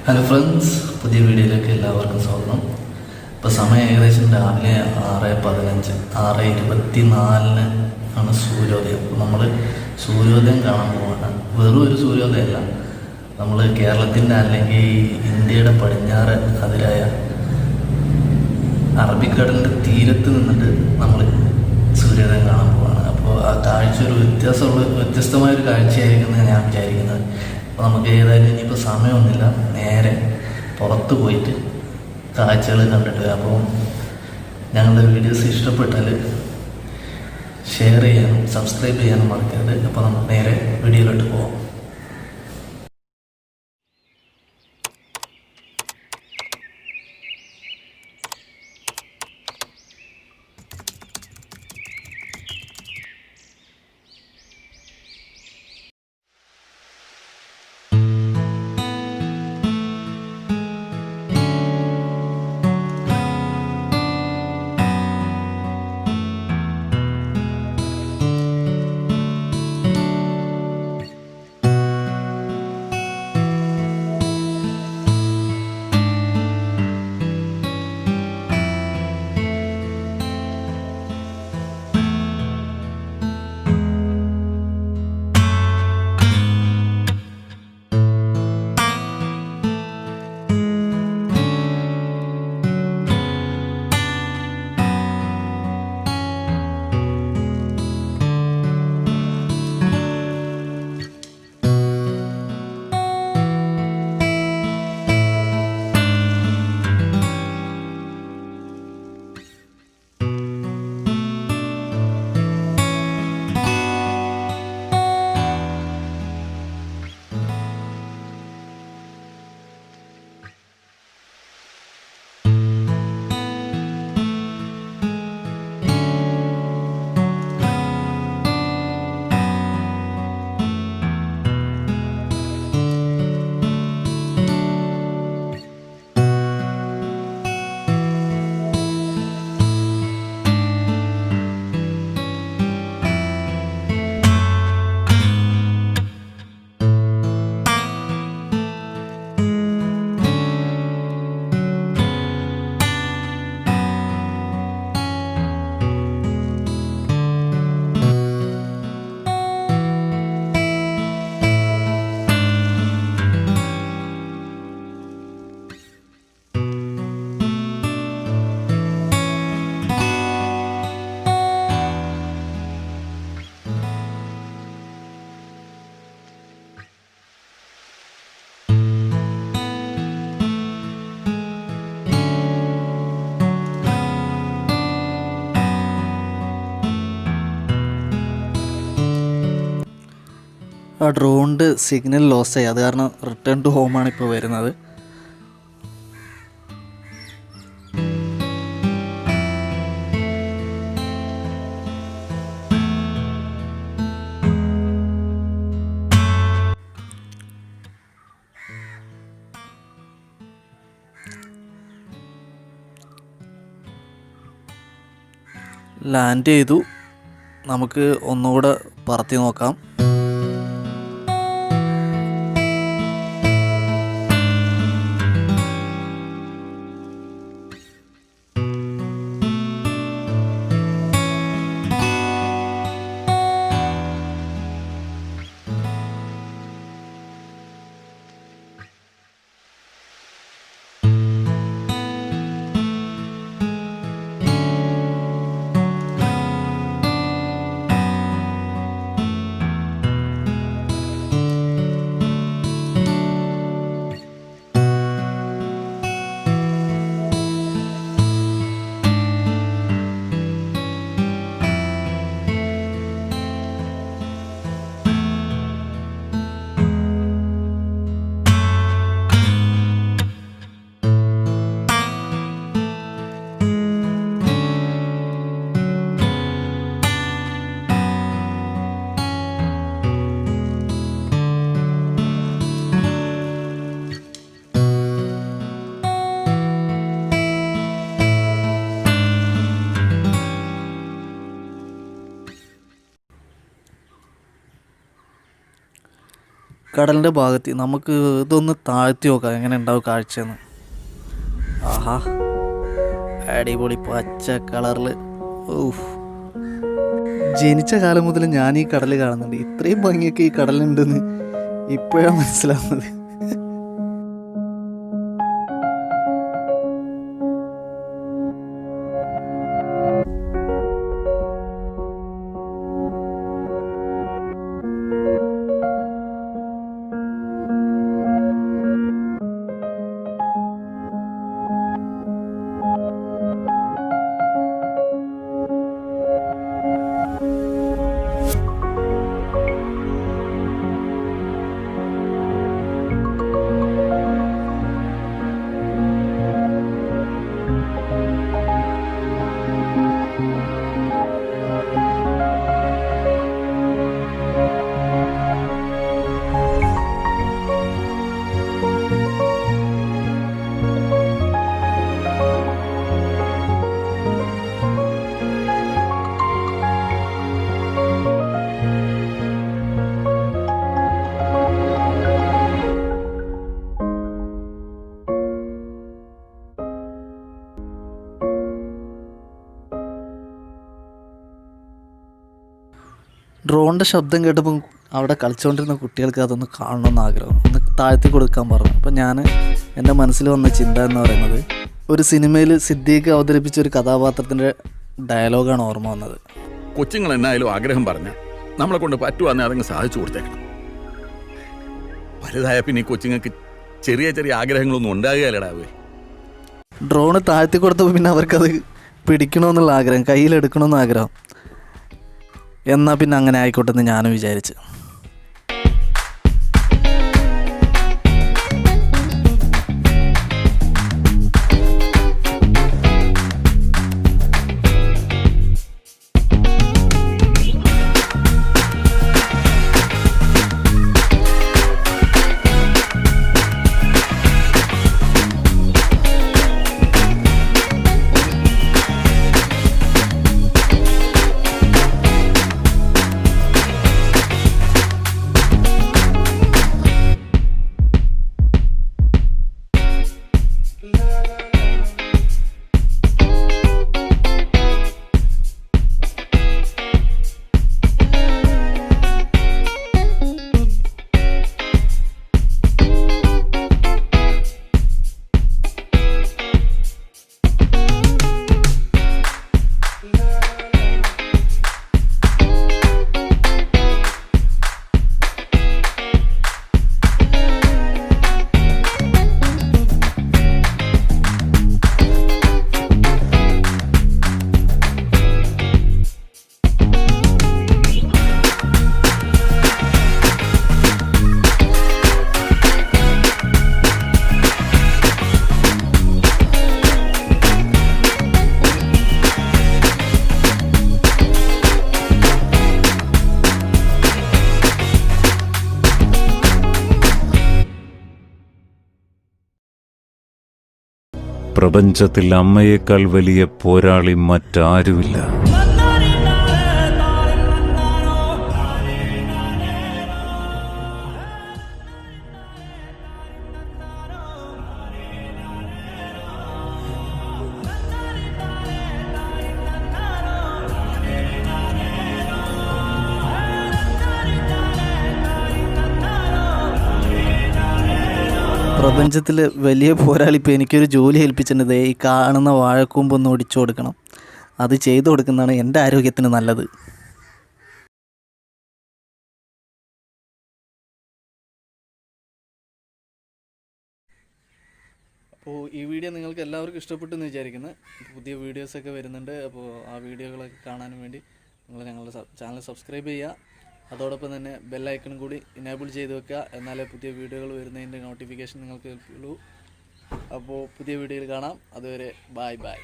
Hello friends, പുതിയ വീഡിയോയിലേക്ക് എല്ലാവർക്കും സ്വാഗതം. ഇപ്പോൾ സമയം ഏകദേശം രാവിലെ 6:15, 6:24 ആണ് സൂര്യോദയം. അപ്പോൾ നമ്മൾ സൂര്യോദയം കാണാൻ പോവാണ്. വെറും ഒരു സൂര്യോദയമല്ല, നമ്മൾ കേരളത്തിൻ്റെ അല്ലെങ്കിൽ ഇന്ത്യയുടെ പടിഞ്ഞാറ് അതിരായ അറബിക്കടലിൻ്റെ തീരത്ത് നിന്നിട്ട് നമ്മൾ സൂര്യോദയം കാണാൻ പോവാണ്. അപ്പോൾ ആ കാഴ്ച ഒരു വ്യത്യസ്തമായൊരു കാഴ്ചയായിരിക്കും ഞാൻ വിചാരിക്കുന്നത്. അപ്പോൾ നമുക്ക് ഏതായാലും ഇനിയിപ്പോൾ സമയമൊന്നുമില്ല, നേരെ പുറത്ത് പോയിട്ട് കാഴ്ചകൾ കണ്ടിട്ട് വരാം. അപ്പോൾ ഞങ്ങളുടെ വീഡിയോസ് ഇഷ്ടപ്പെട്ടാൽ ഷെയർ ചെയ്യാനും സബ്സ്ക്രൈബ് ചെയ്യാനും മറക്കരുത്. അപ്പോൾ നമുക്ക് നേരെ വീഡിയോയിലോട്ട് പോകാം. ആ ഡ്രോണിൻ്റെ സിഗ്നൽ ലോസ് ആയി, അത് കാരണം റിട്ടേൺ ടു ഹോമാണ് ഇപ്പോൾ വരുന്നത്. ലാൻഡ് ചെയ്തു, നമുക്ക് ഒന്നുകൂടെ പറത്തി നോക്കാം. കടലിൻ്റെ ഭാഗത്ത് നമുക്ക് ഇതൊന്ന് താഴ്ത്തി നോക്കാം എങ്ങനെ ഉണ്ടാവും കാഴ്ചയെന്ന്. ആഹാ, അടിപൊളി പച്ച കളറിൽ. ഓഹ്, ജനിച്ച കാലം മുതൽ ഞാൻ ഈ കടൽ കാണുന്നുണ്ട്. ഇത്രയും ഭംഗിയൊക്കെ ഈ കടലുണ്ടെന്ന് ഇപ്പോഴാണ് മനസ്സിലാവുന്നത്. ഡ്രോണിൻ്റെ ശബ്ദം കേട്ടപ്പോൾ അവിടെ കളിച്ചുകൊണ്ടിരുന്ന കുട്ടികൾക്ക് അതൊന്ന് കാണണമെന്ന് ആഗ്രഹം, ഒന്ന് താഴ്ത്തി കൊടുക്കാൻ പറഞ്ഞു. അപ്പോൾ ഞാൻ എൻ്റെ മനസ്സിൽ വന്ന ചിന്ത എന്ന് പറയുന്നത് ഒരു സിനിമയിൽ സിദ്ദീഖ് അവതരിപ്പിച്ച ഒരു കഥാപാത്രത്തിൻ്റെ ഡയലോഗാണ് ഓർമ്മ വന്നത്. കൊച്ചുങ്ങൾ എന്നായാലും ആഗ്രഹം പറഞ്ഞാൽ നമ്മളെ കൊണ്ട് പറ്റുവാന്നെ അതങ്ങ് സാധിച്ചു കൊടുത്തേക്കണം. വലുതായ പിന്നെ ഈ കൊച്ചുങ്ങൾക്ക് ചെറിയ ചെറിയ ആഗ്രഹങ്ങളൊന്നും ഉണ്ടാകുകയല്ലടാവേ. ഡ്രോണ് താഴ്ത്തി കൊടുത്തപ്പോൾ പിന്നെ അവർക്കത് പിടിക്കണമെന്നുള്ള ആഗ്രഹം, കയ്യിലെടുക്കണമെന്ന് ആഗ്രഹം. എന്നാൽ പിന്നെ അങ്ങനെ ആയിക്കോട്ടെ എന്ന് ഞാനും വിചാരിച്ചു. പ്രപഞ്ചത്തിൽ അമ്മയേക്കാൾ വലിയ പോരാളി മറ്റാരുമില്ല. പ്രപഞ്ചത്തിൽ വലിയ പോരാളി ഇപ്പോൾ എനിക്കൊരു ജോലി ഏൽപ്പിച്ചിട്ടുണ്ട്. ഈ കാണുന്ന വാഴക്കൂമ്പൊന്ന് ഒടിച്ചു കൊടുക്കണം. അത് ചെയ്തു കൊടുക്കുന്നതാണ് എൻ്റെ ആരോഗ്യത്തിന് നല്ലത്. അപ്പോൾ ഈ വീഡിയോ നിങ്ങൾക്ക് എല്ലാവർക്കും ഇഷ്ടപ്പെട്ടു എന്ന് വിചാരിക്കുന്നു. പുതിയ വീഡിയോസൊക്കെ വരുന്നുണ്ട്. അപ്പോൾ ആ വീഡിയോകളൊക്കെ കാണാൻ വേണ്ടി നിങ്ങൾ ഞങ്ങളുടെ ചാനൽ സബ്സ്ക്രൈബ് ചെയ്യുക. അതോടൊപ്പം തന്നെ ബെല്ലൈക്കണും കൂടി ഇനേബിൾ ചെയ്ത് വെക്കുക. എന്നാലേ പുതിയ വീഡിയോകൾ വരുന്നതിൻ്റെ നോട്ടിഫിക്കേഷൻ നിങ്ങൾക്ക് ലഭിക്കുള്ളൂ. അപ്പോൾ പുതിയ വീഡിയോയിൽ കാണാം. അതുവരെ ബൈ ബൈ.